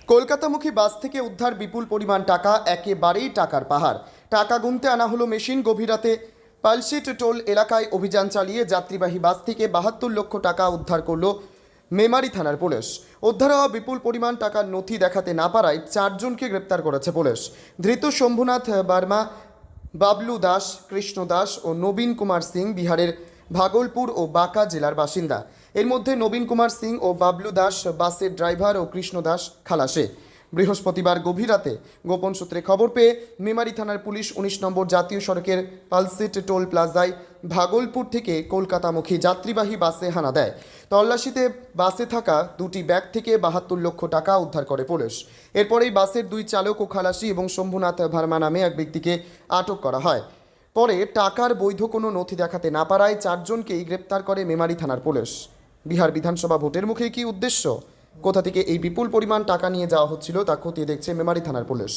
কলকাতামুখী বাস থেকে উদ্ধার বিপুল পরিমাণ টাকা, একেবারেই টাকার পাহাড়। টাকা গুনতে আনা হলো মেশিন। গভীর রাতে পালশিট টোল এলাকায় অভিযান চালিয়ে যাত্রীবাহী বাস থেকে 72 লক্ষ টাকা উদ্ধার করল মেমারি থানার পুলিশ। উদ্ধার হওয়া বিপুল পরিমাণ টাকার নথি দেখাতে না পারায় 4 জনকে গ্রেপ্তার করেছে পুলিশ। ধৃত শম্ভুনাথ বার্মা, বাবলু দাস, কৃষ্ণ দাস ও নবীন কুমার সিং বিহারের ভাগলপুর ও বাঁকা জেলার বাসিন্দা। এর মধ্যে নবীন কুমার সিং ও বাবলু দাস বাসের ড্রাইভার ও কৃষ্ণ দাস খালাসে। বৃহস্পতিবার গভীর রাতে গোপন সূত্রে খবর পেয়ে মেমারি থানার পুলিশ 19 নম্বর জাতীয় সড়কের পালসিট টোল প্লাজায় ভাগলপুর থেকে কলকাতামুখী যাত্রীবাহী বাসে হানা দেয়। তল্লাশিতে বাসে থাকা 2টি ব্যাগ থেকে 72 লক্ষ টাকা উদ্ধার করে পুলিশ। এরপরেই বাসের 2 চালক ও খালাসি এবং শম্ভুনাথ ভার্মা নামে এক ব্যক্তিকে আটক করা হয়। পরে টাকার বৈধ কোনো নথি দেখাতে না পারায় 4 জনকেই গ্রেপ্তার করে মেমারি থানার পুলিশ। বিহার বিধানসভা ভোটের মুখে কী উদ্দেশ্য, কোথা থেকে এই বিপুল পরিমাণ টাকা নিয়ে যাওয়া হচ্ছিল তা খতিয়ে দেখছে মেমারি থানার পুলিশ।